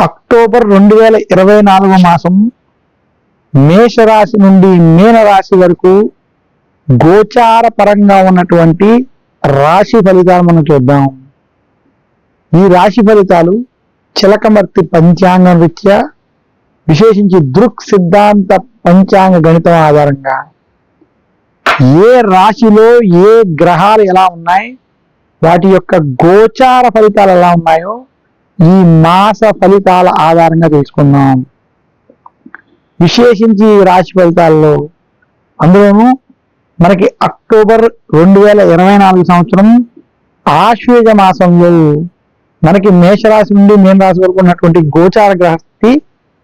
October 2024 మాసం మేషరాశి నుండి మీనరాశి వరకు గోచార పరంగా ఉన్నటువంటి రాశి ఫలితాలు మనం చూద్దాం. ఈ రాశి ఫలితాలు చిలకమర్తి పంచాంగం రీత్యా, విశేషించి దృక్ సిద్ధాంత పంచాంగ గణితం ఆధారంగా ఏ రాశిలో ఏ గ్రహాలు ఎలా ఉన్నాయి, వాటి యొక్క గోచార ఫలితాలు ఎలా ఉన్నాయో ఈ మాస ఫలితాల ఆధారంగా తెలుసుకుందాం. విశేషించి ఈ రాశి ఫలితాల్లో అందులోనూ మనకి అక్టోబర్ 2024 సంవత్సరం ఆశ్వేజ మాసంలో మనకి మేషరాశి నుండి మీనరాశి వరకు ఉన్నటువంటి గోచార గ్రహస్థితి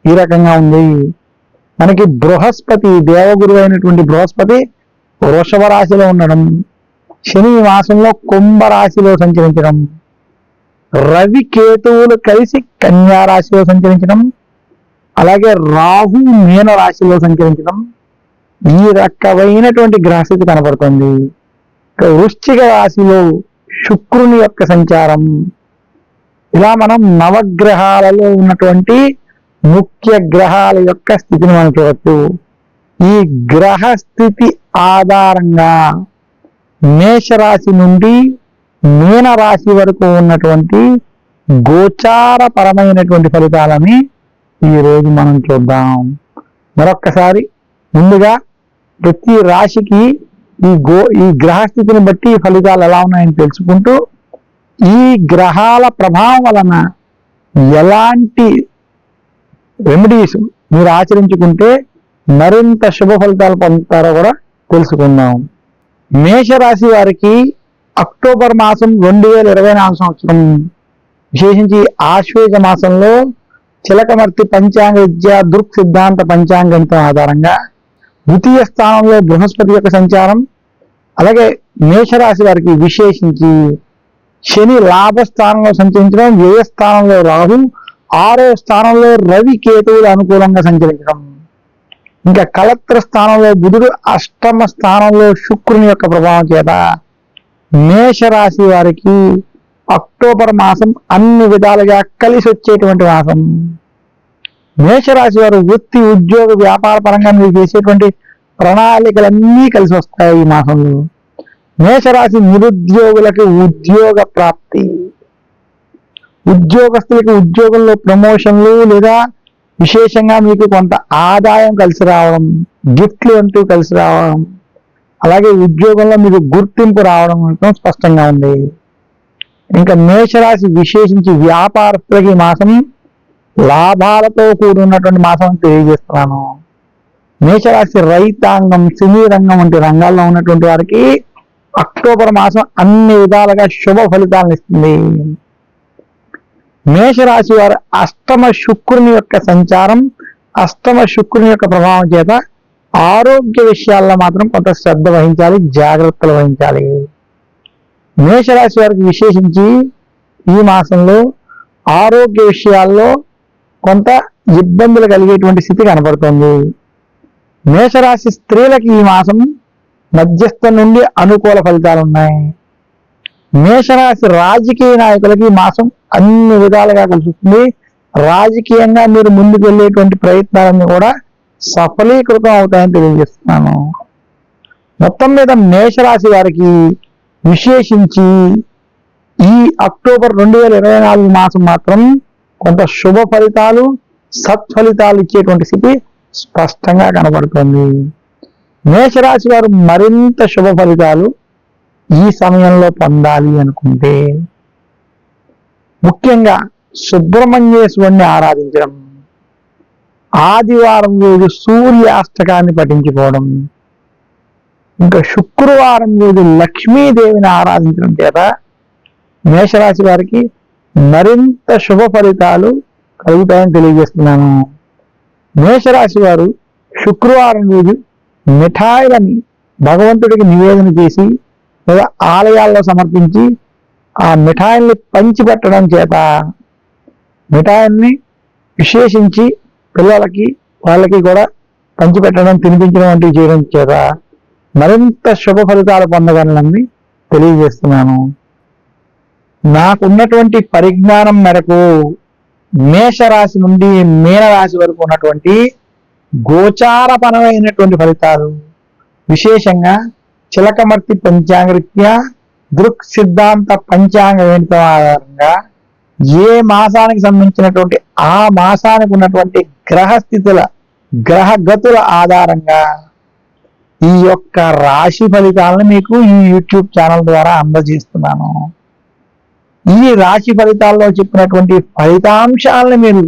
ఈ రకంగా ఉంది. మనకి బృహస్పతి, దేవగురు అయినటువంటి బృహస్పతి వృషభ రాశిలో ఉండడం, శని మాసంలో కుంభరాశిలో సంచరించడం, రవి కేతువులు కలిసి కన్యా రాశిలో సంచరించడం, అలాగే రాహు మీన రాశిలో సంచరించడం, ఈ రకమైనటువంటి గ్రహస్థితి కనబడుతుంది. వృశ్చిక రాశిలో శుక్రుని యొక్క సంచారం, ఇలా మనం నవగ్రహాలలో ఉన్నటువంటి ముఖ్య గ్రహాల యొక్క స్థితిని మనం చూడవచ్చు. ఈ గ్రహ స్థితి ఆధారంగా మేషరాశి నుండి మీన రాశి వరకు ఉన్నటువంటి గోచారపరమైనటువంటి ఫలితాలని ఈరోజు మనం చూద్దాం. మరొక్కసారి ముందుగా ప్రతి రాశికి ఈ గ్రహస్థితిని బట్టి ఫలితాలు ఎలా ఉన్నాయని తెలుసుకుంటూ, ఈ గ్రహాల ప్రభావం వలన ఎలాంటి రెమెడీస్ మీరు ఆచరించుకుంటే మరింత శుభ ఫలితాలు పొందుతారో కూడా తెలుసుకుందాం. మేషరాశి వారికి అక్టోబర్ మాసం 2024 సంవత్సరం విశేషించి ఆశ్వేజ మాసంలో చిలకమర్తి పంచాంగ విద్య దృక్ సిద్ధాంత పంచాంగంతో ఆధారంగా ద్వితీయ స్థానంలో బృహస్పతి యొక్క సంచారం, అలాగే మేషరాశి వారికి విశేషించి శని లాభస్థానంలో సంచరించడం, వ్యయస్థానంలో రాహు, 6వ స్థానంలో రవి కేతువులు అనుకూలంగా సంచరించడం, ఇంకా కలత్ర స్థానంలో బుధుడు, 8వ స్థానంలో శుక్రుని యొక్క ప్రభావం చేత మేషరాశి వారికి అక్టోబర్ మాసం అన్ని విధాలుగా కలిసి వచ్చేటువంటి మాసం. మేషరాశి వారు వృత్తి, ఉద్యోగ, వ్యాపార పరంగా మీరు చేసేటువంటి ప్రణాళికలన్నీ కలిసి వస్తాయి ఈ మాసంలో. మేషరాశి నిరుద్యోగులకి ఉద్యోగ ప్రాప్తి, ఉద్యోగస్తులకి ఉద్యోగంలో ప్రమోషన్లు లేదా విశేషంగా మీకు కొంత ఆదాయం కలిసి రావడం, గిఫ్ట్లు అంటూ కలిసి రావడం, అలాగే ఉద్యోగంలో మీకు గుర్తింపు రావడం స్పష్టంగా ఉంది. ఇంకా మేషరాశి విశేషించి వ్యాపారస్తులకి ఈ మాసం లాభాలతో కూడి ఉన్నటువంటి మాసం అని తెలియజేస్తున్నాను. మేషరాశి రైతాంగం, సినీ రంగం వంటి రంగాల్లో ఉన్నటువంటి వారికి అక్టోబర్ మాసం అన్ని విధాలుగా శుభ ఫలితాలను ఇస్తుంది. మేషరాశి వారు 8వ శుక్రుని యొక్క సంచారం, 8వ శుక్రుని యొక్క ప్రభావం చేత ఆరోగ్య విషయాల్లో మాత్రం కొంత శ్రద్ధ వహించాలి, జాగ్రత్తలు వహించాలి. మేషరాశి వారికి విశేషించి ఈ మాసంలో ఆరోగ్య విషయాల్లో కొంత ఇబ్బందులు కలిగేటువంటి స్థితి కనబడుతుంది. మేషరాశి స్త్రీలకి ఈ మాసం మధ్యస్థం నుండి అనుకూల ఫలితాలు ఉన్నాయి. మేషరాశి రాజకీయ నాయకులకి ఈ మాసం అన్ని విధాలుగా కలుస్తుంది. రాజకీయంగా మీరు ముందుకు వెళ్ళేటువంటి ప్రయత్నాలన్నీ కూడా సఫలీకృతం అవుతాయని తెలియజేస్తున్నాను. మొత్తం మీద మేషరాశి వారికి విశేషించి ఈ అక్టోబర్ 2024 మాసం మాత్రం కొంత శుభ ఫలితాలు, సత్ఫలితాలు ఇచ్చేటువంటి స్థితి స్పష్టంగా కనబడుతుంది. మేషరాశి వారు మరింత శుభ ఫలితాలు ఈ సమయంలో పొందాలి అనుకుంటే ముఖ్యంగా సుబ్రహ్మణ్యేశ్వరుణ్ణి ఆరాధించడం, ఆదివారం రోజు సూర్యాష్టకాన్ని పఠించుకోవడం, ఇంకా శుక్రవారం రోజు లక్ష్మీదేవిని ఆరాధించడం చేత మేషరాశి వారికి మరింత శుభ ఫలితాలు కలుగుతాయని తెలియజేస్తున్నాను. మేషరాశి వారు శుక్రవారం రోజు మిఠాయిలని భగవంతుడికి నివేదన చేసి లేదా ఆలయాల్లో సమర్పించి ఆ మిఠాయిల్ని పంచిపెట్టడం చేత, మిఠాయిల్ని విశేషించి పిల్లలకి వాళ్ళకి కూడా పంచిపెట్టడం, తినిపించడం వంటివి చేయడం చేత మరింత శుభ ఫలితాలు పొందగలనని తెలియజేస్తున్నాను. నాకున్నటువంటి పరిజ్ఞానం మేరకు మేషరాశి నుండి మీనరాశి వరకు ఉన్నటువంటి గోచారపరమైనటువంటి ఫలితాలు, విశేషంగా చిలకమర్తి పంచాంగరీత్యా దృక్ సిద్ధాంత పంచాంగ గణితం ఆధారంగా ఏ మాసానికి సంబంధించినటువంటి ఆ మాసానికి ఉన్నటువంటి గ్రహస్థితుల గ్రహగతుల ఆధారంగా ఈ యొక్క రాశి ఫలితాలను మీకు ఈ యూట్యూబ్ ఛానల్ ద్వారా అందజేస్తున్నాను. ఈ రాశి ఫలితాల్లో చెప్పినటువంటి ఫలితాంశాలను మీరు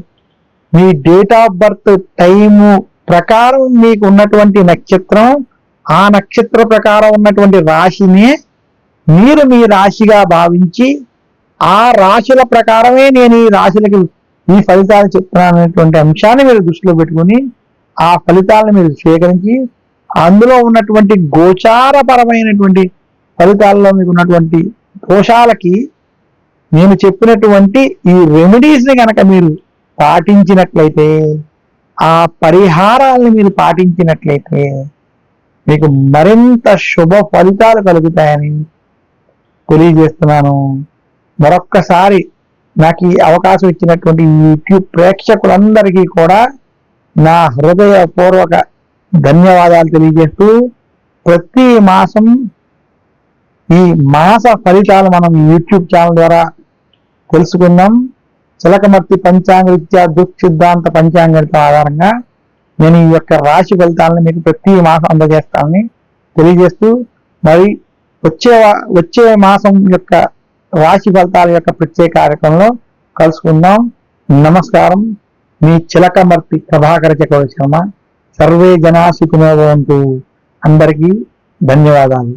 మీ డేట్ ఆఫ్ బర్త్ టైము ప్రకారం మీకు ఉన్నటువంటి నక్షత్రం, ఆ నక్షత్ర ప్రకారం ఉన్నటువంటి రాశిని మీరు మీ రాశిగా భావించి ఆ రాశుల ప్రకారమే నేను ఈ రాశులకి ఈ ఫలితాలు చెప్తున్నాను అనేటువంటి అంశాన్ని మీరు దృష్టిలో పెట్టుకుని ఆ ఫలితాలను మీరు స్వీకరించి అందులో ఉన్నటువంటి గోచారపరమైనటువంటి ఫలితాల్లో మీకు ఉన్నటువంటి దోషాలకి నేను చెప్పినటువంటి ఈ రెమెడీస్ని కనుక మీరు పాటించినట్లయితే, ఆ పరిహారాలను మీరు పాటించినట్లయితే మీకు మరింత శుభ ఫలితాలు కలుగుతాయని తెలియజేస్తున్నాను. మరొక్కసారి నాకు ఈ అవకాశం ఇచ్చినటువంటి యూట్యూబ్ ప్రేక్షకులందరికీ కూడా నా హృదయపూర్వక ధన్యవాదాలు తెలియజేస్తూ, ప్రతి మాసం ఈ మాస ఫలితాలు మనం యూట్యూబ్ ఛానల్ ద్వారా తెలుసుకుందాం. చిలకమర్తి పంచాంగరీత్యా దృక్ సిద్ధాంత పంచాంగరీత్యా ఆధారంగా నేను ఈ యొక్క రాశి ఫలితాలను మీకు ప్రతి మాసం అందజేస్తానని తెలియజేస్తూ, మరి వచ్చే మాసం యొక్క రాశి ఫలితాల యొక్క ప్రత్యేక కార్యక్రమంలో కలుసుకుందాం. నమస్కారం. మీ చిలకమర్తి ప్రభాకర చక్రవర్తి శర్మ. సర్వే జనా సుఖినో భవంతు. అందరికీ ధన్యవాదాలు.